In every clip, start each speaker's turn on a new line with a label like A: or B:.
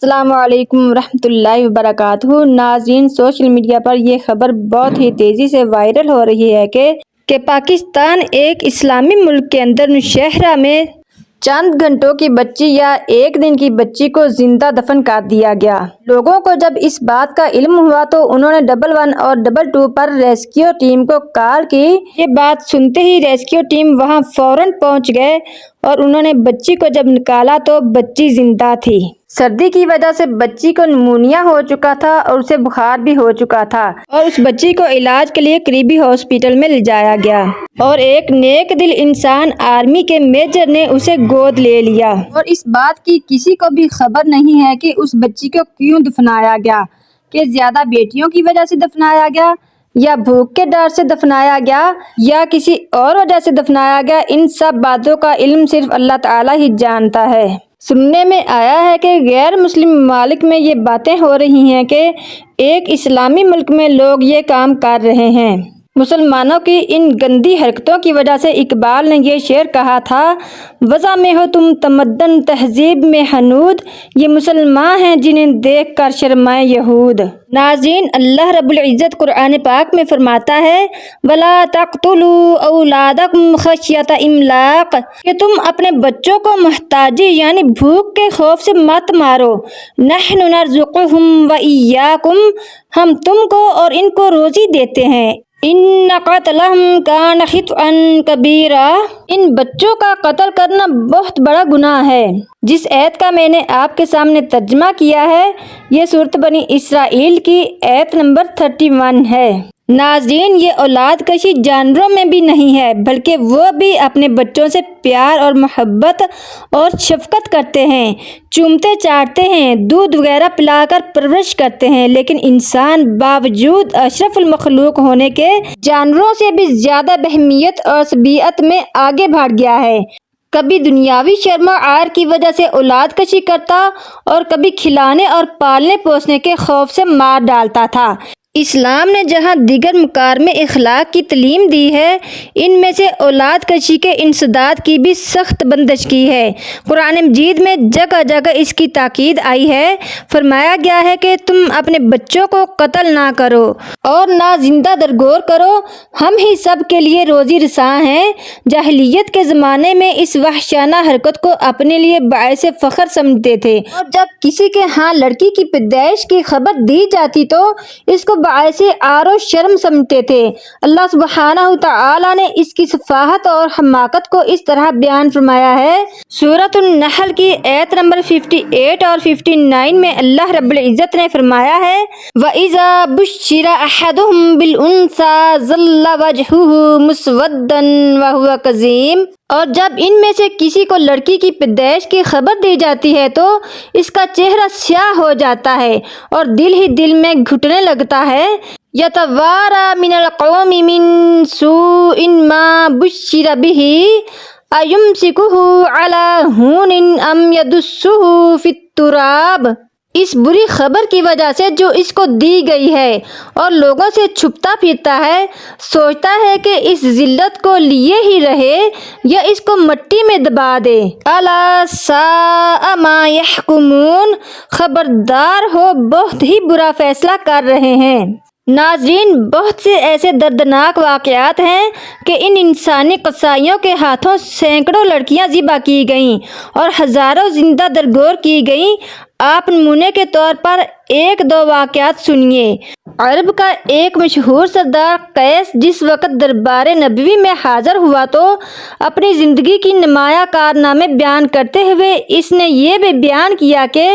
A: السلام علیکم ورحمۃ اللہ وبرکاتہ۔ ناظرین، سوشل میڈیا پر یہ خبر بہت ہی تیزی سے وائرل ہو رہی ہے کہ پاکستان ایک اسلامی ملک کے اندر نوشہرہ میں چند گھنٹوں کی بچی یا ایک دن کی بچی کو زندہ دفن کر دیا گیا۔ لوگوں کو جب اس بات کا علم ہوا تو انہوں نے 11 اور 22 پر ریسکیو ٹیم کو کال کی۔ یہ بات سنتے ہی ریسکیو ٹیم وہاں فوراً پہنچ گئے اور انہوں نے بچی کو جب نکالا تو بچی زندہ تھی۔ سردی کی وجہ سے بچی کو نمونیا ہو چکا تھا اور اسے بخار بھی ہو چکا تھا اور اس بچی کو علاج کے لیے قریبی ہاسپٹل میں لے جایا گیا اور ایک نیک دل انسان آرمی کے میجر نے اسے گود لے لیا اور اس بات کی کسی کو بھی خبر نہیں ہے کہ اس بچی کو کیوں دفنایا گیا، کہ زیادہ بیٹیوں کی وجہ سے دفنایا گیا یا بھوک کے ڈر سے دفنایا گیا یا کسی اور وجہ سے دفنایا گیا۔ ان سب باتوں کا علم صرف اللہ تعالیٰ ہی جانتا ہے۔ سننے میں آیا ہے کہ غیر مسلم ممالک میں یہ باتیں ہو رہی ہیں کہ ایک اسلامی ملک میں لوگ یہ کام کر رہے ہیں۔ مسلمانوں کی ان گندی حرکتوں کی وجہ سے اقبال نے یہ شعر کہا تھا، وضع میں ہو تم تمدن تہذیب میں حنود، یہ مسلمان ہیں جنہیں دیکھ کر شرمائے یہود۔ ناظرین، اللہ رب العزت قرآن پاک میں فرماتا ہے، وَلَا تَقْتُلُوا أَوْلَادَكُمْ خَشْيَةَ إِمْلَاقٍ، کہ تم اپنے بچوں کو محتاجی یعنی بھوک کے خوف سے مت مارو۔ نَحْنُ نَرْزُقُهُمْ وَإِيَّاكُمْ، ہم تم کو اور ان کو روزی دیتے ہیں۔ إِنَّ قَتْلَهُمْ كَانَ خِطْئًا كَبِيرًا، ان بچوں کا قتل کرنا بہت بڑا گناہ ہے۔ جس آیت کا میں نے آپ کے سامنے ترجمہ کیا ہے، یہ سورۃ بنی اسرائیل کی آیت نمبر 31 ہے۔ ناظرین، یہ اولاد کشی جانوروں میں بھی نہیں ہے، بلکہ وہ بھی اپنے بچوں سے پیار اور محبت اور شفقت کرتے ہیں، چومتے چاٹتے ہیں، دودھ وغیرہ پلا کر پرورش کرتے ہیں، لیکن انسان باوجود اشرف المخلوق ہونے کے جانوروں سے بھی زیادہ بہیمیت اور عصبیت میں آگے بڑھ گیا ہے۔ کبھی دنیاوی شرم و عار کی وجہ سے اولاد کشی کرتا اور کبھی کھلانے اور پالنے پوسنے کے خوف سے مار ڈالتا تھا۔ اسلام نے جہاں دیگر مکارم اخلاق کی تعلیم دی ہے، ان میں سے اولاد کشی کے انسداد کی بھی سخت بندش کی ہے۔ قرآن مجید میں جگہ جگہ اس کی تاکید آئی ہے۔ فرمایا گیا ہے کہ تم اپنے بچوں کو قتل نہ کرو اور نہ زندہ درگور کرو، ہم ہی سب کے لیے روزی رساں ہیں۔ جاہلیت کے زمانے میں اس وحشیانہ حرکت کو اپنے لیے باعث فخر سمجھتے تھے اور جب کسی کے ہاں لڑکی کی پیدائش کی خبر دی جاتی تو اس کو باعث عار و شرم سمجھتے تھے۔ اللہ سبحانہ تعالیٰ نے اس کی سفاہت اور حماقت کو اس طرح بیان فرمایا ہے۔ سورۃ النحل کی آیت نمبر 58 اور 59 میں اللہ رب العزت نے فرمایا ہے، وَإِذَا بُشِّرَ أَحَدُهُم بِالْأُنثَىٰ ظَلَّ وَجْهُهُ مُسْوَدًّا وَهُوَ كَظِيمٌ، اور جب ان میں سے کسی کو لڑکی کی پیدائش کی خبر دی جاتی ہے تو اس کا چہرہ سیاہ ہو جاتا ہے اور دل ہی دل میں گھٹنے لگتا ہے، يَتَوَارَىٰ مِنَ الْقَوْمِ مِنْ سُوءِ مَا بُشِّرَ بِهِ أَيُمْسِكُهُ عَلَىٰ هُونٍ أَمْ يَدُسُّهُ فِي التُّرَابِ، اس بری خبر کی وجہ سے جو اس کو دی گئی ہے اور لوگوں سے چھپتا پھرتا ہے، سوچتا ہے کہ اس ذلت کو لیے ہی رہے یا اس کو مٹی میں دبا دے۔ أَلَا سَاءَ مَا يَحْكُمُونَ، خبردار ہو، بہت ہی برا فیصلہ کر رہے ہیں۔ ناظرین، بہت سے ایسے دردناک واقعات ہیں کہ ان انسانی قصائیوں کے ہاتھوں سینکڑوں لڑکیاں ذبح کی گئیں اور ہزاروں زندہ درگور کی گئیں۔ آپ نمونے کے طور پر ایک دو واقعات سنیے۔ عرب کا ایک مشہور سردار قیس جس وقت دربار نبوی میں حاضر ہوا تو اپنی زندگی کی نمایاں کارنامے بیان کرتے ہوئے اس نے یہ بھی بیان کیا کہ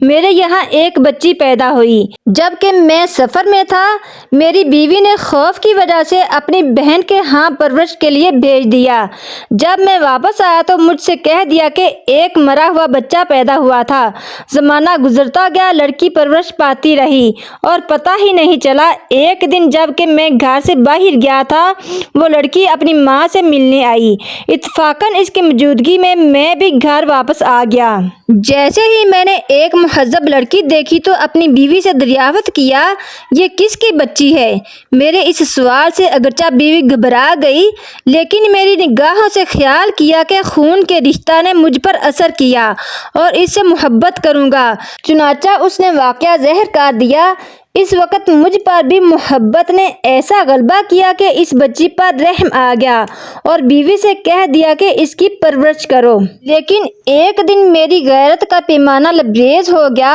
A: میرے یہاں ایک بچی پیدا ہوئی جب کہ میں سفر میں تھا، میری بیوی نے خوف کی وجہ سے اپنی بہن کے ہاں پرورش کے لیے بھیج دیا۔ جب میں واپس آیا تو مجھ سے کہہ دیا کہ ایک مرا ہوا بچہ پیدا ہوا تھا۔ زمانہ گزرتا گیا، لڑکی پرورش پاتی رہی اور پتہ ہی نہیں چلا۔ ایک دن جب کہ میں گھر سے باہر گیا تھا، وہ لڑکی اپنی ماں سے ملنے آئی۔ اتفاقاً اس کی موجودگی میں بھی گھر واپس آ گیا۔ جیسے ہی میں نے ایک مہذب لڑکی دیکھی تو اپنی بیوی سے دریافت کیا یہ کس کی بچی ہے۔ میرے اس سوال سے اگرچہ بیوی گھبرا گئی لیکن میری نگاہوں سے خیال کیا کہ خون کے رشتہ نے مجھ پر اثر کیا اور اس سے محبت کروں گا، چنانچہ اس نے واقعہ ظاہر کر دیا۔ اس وقت مجھ پر بھی محبت نے ایسا غلبہ کیا کہ اس بچی پر رحم آ گیا اور بیوی سے کہہ دیا کہ اس کی پرورش کرو۔ لیکن ایک دن میری غیرت کا پیمانہ لبریز ہو گیا۔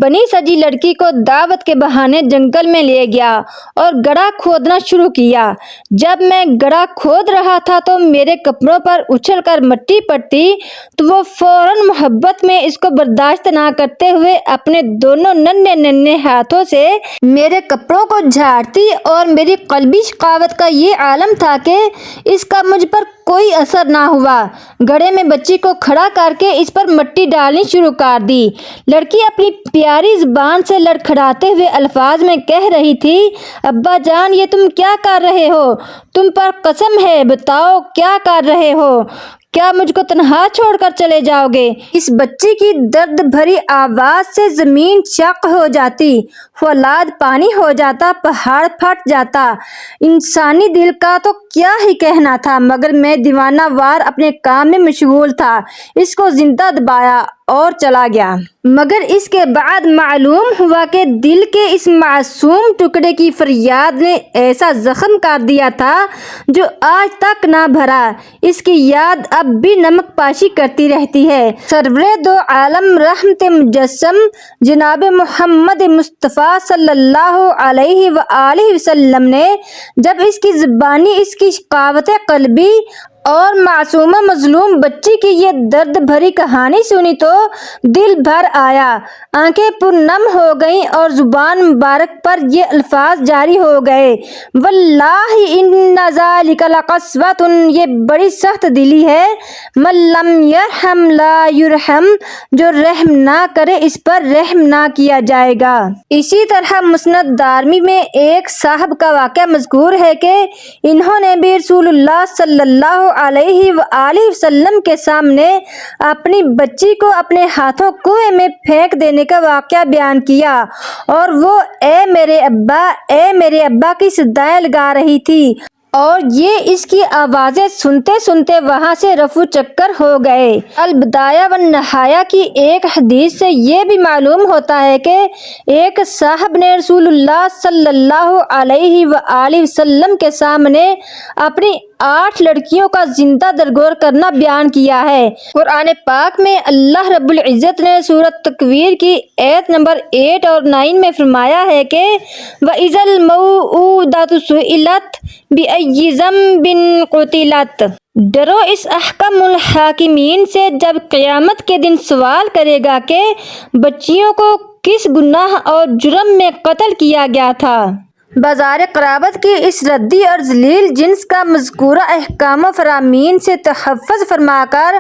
A: بنی سجی لڑکی کو دعوت کے بہانے جنگل میں لے گیا اور گڑھا کھودنا شروع کیا۔ جب میں گڑھا کھود رہا تھا تو میرے کپڑوں پر اچھل کر مٹی پڑتی تو وہ فوراً محبت میں اس کو برداشت نہ کرتے ہوئے اپنے دونوں ننھے ننھے ہاتھوں سے میرے کپڑوں کو جھاڑتی اور میری قلبی شقاوت کا یہ عالم تھا کہ اس کا مجھ پر کوئی اثر نہ ہوا۔ گڑھے میں بچی کو کھڑا کر کے اس پر مٹی ڈالنی شروع کر دی۔ لڑکی اپنی پیاری زبان سے لڑکھڑاتے ہوئے الفاظ میں کہہ رہی تھی، ابا جان یہ تم کیا کر رہے ہو؟ تم پر قسم ہے بتاؤ کیا کر رہے ہو؟ کیا مجھ کو تنہا چھوڑ کر چلے جاؤ گے؟ اس بچی کی درد بھری آواز سے زمین شق ہو جاتی، فولاد پانی ہو جاتا، پہاڑ پھٹ جاتا۔ انسانی دل کا تو کیا ہی کہنا تھا، مگر میں دیوانہ وار اپنے کام میں مشغول تھا، اس کو زندہ دبایا اور چلا گیا۔ مگر اس کے بعد معلوم ہوا کہ دل کے اس معصوم ٹکڑے کی فریاد نے ایسا زخم کر دیا تھا جو آج تک نہ بھرا۔ اس کی یاد اب بھی نمک پاشی کرتی رہتی ہے۔ سرور دو عالم رحمت مجسم جناب محمد مصطفیٰ صلی اللہ علیہ وآلہ وسلم نے جب اس کی زبانی، اس کی شقاوت قلبی اور معصومہ مظلوم بچی کی یہ درد بھری کہانی سنی تو دل بھر آیا، آنکھیں پرنم ہو گئیں اور زبان مبارک پر یہ الفاظ جاری ہو گئے، واللہ ان ذالک لقسوۃ، یہ بڑی سخت دلی ہے، من لم یرحم لا یرحم، جو رحم نہ کرے اس پر رحم نہ کیا جائے گا۔ اسی طرح مسند دارمی میں ایک صاحب کا واقعہ مذکور ہے کہ انہوں نے بھی رسول اللہ صلی اللہ علیہ وآلہ وسلم کے سامنے اپنی بچی کو اپنے ہاتھوں کنویں میں پھینک دینے کا واقعہ بیان کیا اور وہ اے میرے ابا کی صدائیں لگا رہی تھی اور یہ اس کی آوازیں سنتے سنتے وہاں سے رفو چکر ہو گئے۔ البدایہ والنہایہ کی ایک حدیث سے یہ بھی معلوم ہوتا ہے کہ ایک صاحب نے رسول اللہ صلی اللہ علیہ وآلہ وسلم کے سامنے اپنی 8 لڑکیوں کا زندہ درگور کرنا بیان کیا ہے۔ قرآن پاک میں اللہ رب العزت نے سورۃ تکویر کی آیت نمبر 8 اور 9 میں فرمایا ہے کہ وَإِذَا الْمَوْءُودَةُ سُئِلَتْ بِأَيِّ ذَنبٍ قُتِلَتْ، ڈرو اس احکم الحاکمین سے جب قیامت کے دن سوال کرے گا کہ بچیوں کو کس گناہ اور جرم میں قتل کیا گیا تھا۔ بازار قرابت کی اس ردی اور ذلیل جنس کا مذکورہ احکام و فرامین سے تحفظ فرما کر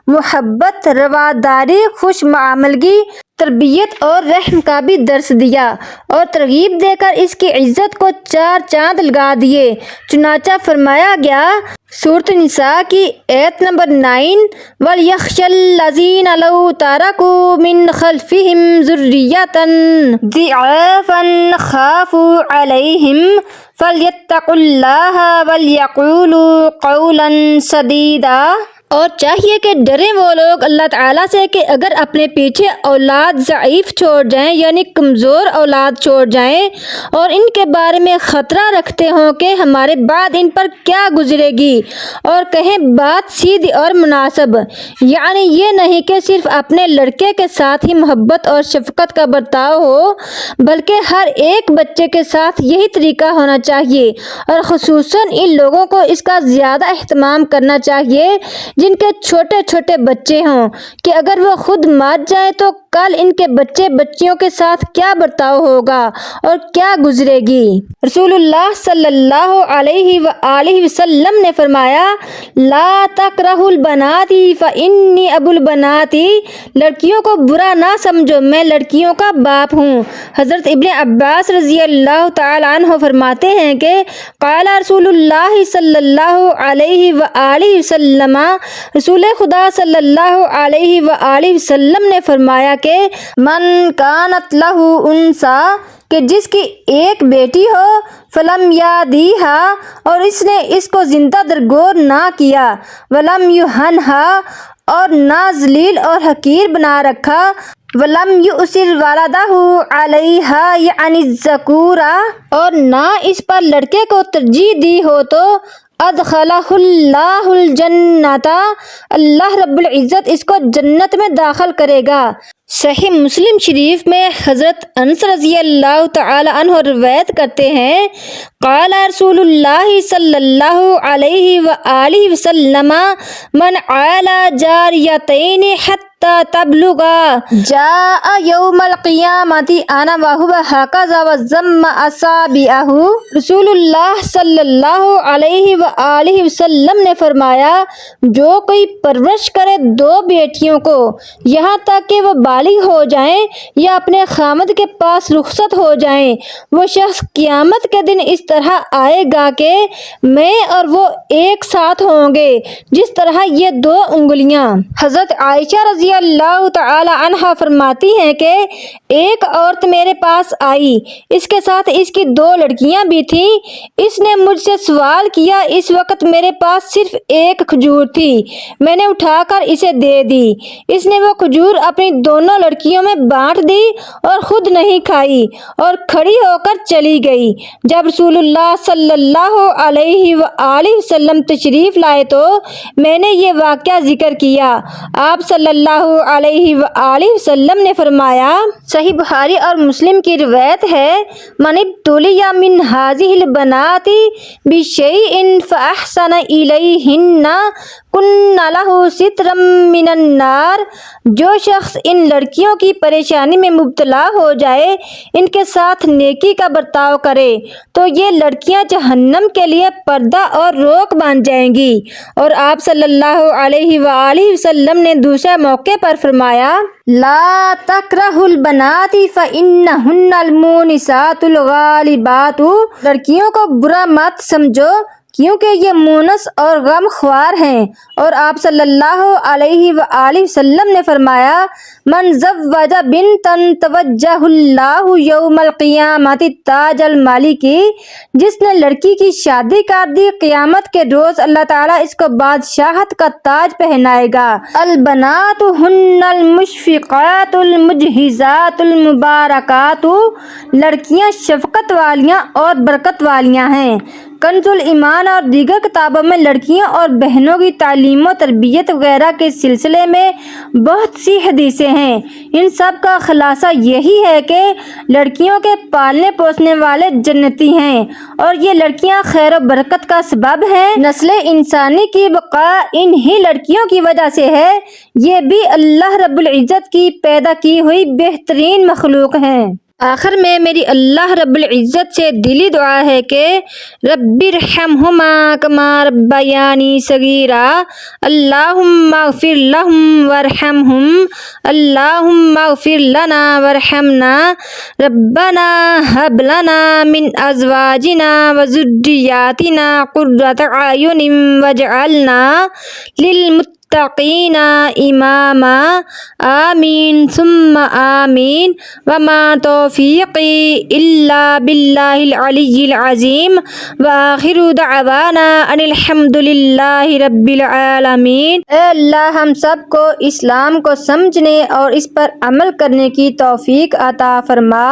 A: محبت، رواداری، خوش معاملگی، تربیت اور رحم کا بھی درس دیا اور ترغیب دے کر اس کی عزت کو 4 چاند لگا دیے۔ چنانچہ فرمایا گیا سورۃ النساء کی آیت نمبر 9، وَلْيَخْشَ الَّذِينَ لَوْ تَرَكُوا مِنْ خَلْفِهِمْ ذُرِّيَّةً ضِعَافًا خَافُوا عَلَيْهِمْ فَلْيَتَّقُوا اللَّهَ وَلْيَقُولُوا قَوْلًا سَدِيدًا۔ اور چاہیے کہ ڈریں وہ لوگ اللہ تعالیٰ سے کہ اگر اپنے پیچھے اولاد ضعیف چھوڑ جائیں یعنی کمزور اولاد چھوڑ جائیں اور ان کے بارے میں خطرہ رکھتے ہوں کہ ہمارے بعد ان پر کیا گزرے گی، اور کہیں بات سیدھی اور مناسب، یعنی یہ نہیں کہ صرف اپنے لڑکے کے ساتھ ہی محبت اور شفقت کا برتاؤ ہو بلکہ ہر ایک بچے کے ساتھ یہی طریقہ ہونا چاہیے، اور خصوصاً ان لوگوں کو اس کا زیادہ اہتمام کرنا چاہیے جن کے چھوٹے چھوٹے بچے ہوں کہ اگر وہ خود مر جائیں تو کل ان کے بچے بچیوں کے ساتھ کیا برتاؤ ہوگا اور کیا گزرے گی۔ رسول اللہ صلی اللہ علیہ وآلہ وسلم نے فرمایا، لا تکرہوا البنات فإنی ابو البنات، لڑکیوں کو برا نہ سمجھو، میں لڑکیوں کا باپ ہوں۔ حضرت ابن عباس رضی اللہ تعالی عنہ فرماتے ہیں کہ قال رسول اللہ صلی اللہ علیہ وآلہ وسلم، رسول خدا صلی اللہ علیہ وآلہ وسلم نے فرمایا کہ من کانت لہ انثی، کہ جس کی ایک بیٹی ہو، فلم یادیہا، اور اس نے اس کو زندہ درگور نہ کیا، ولم یہنہا، اور نہ ذلیل اور حقیر بنا رکھا، ولم یؤثر والدہ علیہا یعنی الذکورہ، اور نہ اس پر لڑکے کو ترجیح دی ہو، تو ادخلہ اللہ الجنۃ، اللہ رب العزت اس کو جنت میں داخل کرے گا۔ صحیح مسلم شریف میں حضرت انس رضی اللہ تعالی عنہ روایت کرتے ہیں، قال رسول اللہ صلی اللہ علیہ وآلہ وسلم، من عال جاریتین حتی تبلغا جاء یوم القیامت انا وہو ہکذا وضم اصابعہ۔ رسول اللہ صلی اللہ علیہ وآلہ وسلم نے فرمایا، جو کوئی پرورش کرے دو بیٹیوں کو یہاں تک کہ وہ بالغ ہو جائیں یا اپنے خامد کے پاس رخصت ہو جائیں، وہ شخص قیامت کے دن اس طرح آئے گا کہ میں اور وہ ایک ساتھ ہوں گے جس طرح یہ دو انگلیاں۔ حضرت عائشہ رضی اللہ تعالی عنہا فرماتی ہیں کہ ایک عورت میرے پاس آئی، اس کے ساتھ اس کی دو لڑکیاں بھی تھیں، اس نے مجھ سے سوال کیا، اس وقت میرے پاس صرف ایک کھجور تھی، میں نے اٹھا کر اسے دے دی، اس نے وہ کھجور اپنی دونوں لڑکیوں میں بانٹ دی اور خود نہیں کھائی اور کھڑی ہو کر چلی گئی۔ جب رسول اللہ صلی اللہ علیہ وآلہ وسلم تشریف لائے تو میں نے یہ واقعہ ذکر کیا، آپ صلی اللہ علیہ وآلہ وسلم نے فرمایا، صحیح بخاری اور مسلم کی روایت ہے، من ابتلی من ہذہ البنات بشیء فاحسن الیہن کن لہ سترا من النار، جو شخص ان لڑکیوں کی پریشانی میں مبتلا ہو جائے، ان کے ساتھ نیکی کا برتاؤ کرے تو یہ لڑکیاں جہنم کے لیے پردہ اور روک بن جائیں گی۔ اور آپ صلی اللہ علیہ وآلہ وسلم نے دوسرے موقع پر فرمایا، لا تکرہوا البنات فإنہن المونسات الغالبات، لڑکیوں کو برا مت سمجھو کیونکہ یہ مونس اور غم خوار ہیں۔ اور آپ صلی اللہ علیہ وآلہ وسلم نے فرمایا، من زوج بنتا توجہ اللہ یوم القیامت تاج الملک، جس نے لڑکی کی شادی کر دی، قیامت کے روز اللہ تعالیٰ اس کو بادشاہت کا تاج پہنائے گا۔ البنات ہن المشفقات المجہزات المبارکات، لڑکیاں شفقت والیاں اور برکت والیاں ہیں۔ کنز الایمان اور دیگر کتابوں میں لڑکیوں اور بہنوں کی تعلیم و تربیت وغیرہ کے سلسلے میں بہت سی حدیثیں ہیں۔ ان سب کا خلاصہ یہی ہے کہ لڑکیوں کے پالنے پوسنے والے جنتی ہیں اور یہ لڑکیاں خیر و برکت کا سبب ہیں۔ نسل انسانی کی بقا انہی لڑکیوں کی وجہ سے ہے، یہ بھی اللہ رب العزت کی پیدا کی ہوئی بہترین مخلوق ہیں۔ آخر میں میری اللہ رب العزت سے دلی دعا ہے کہ رب ارحمہما کما ربیانی صغیرا، اللہم اغفر لہم وارحمہم، اللہم اغفر لنا وارحمنا، ربنا ہب لنا من ازواجنا وذریاتنا قرۃ اعین واجعلنا للمتقین اماما، آمین ثم آمین، وما توفیقی الا باللہ العلی العظیم، وآخر دعوانا ان الحمد للہ رب العالمین۔ اے اللہ ہم سب کو اسلام کو سمجھنے اور اس پر عمل کرنے کی توفیق عطا فرما،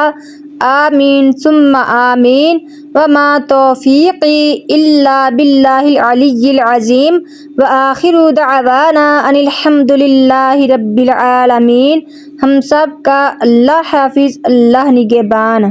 A: آمین ثم آمین، وما توفیقی الا باللہ العلی العظیم، وآخر دعوانا ان الحمد للہ رب العالمین۔ ہم سب کا اللہ حافظ، اللہ نگہبان۔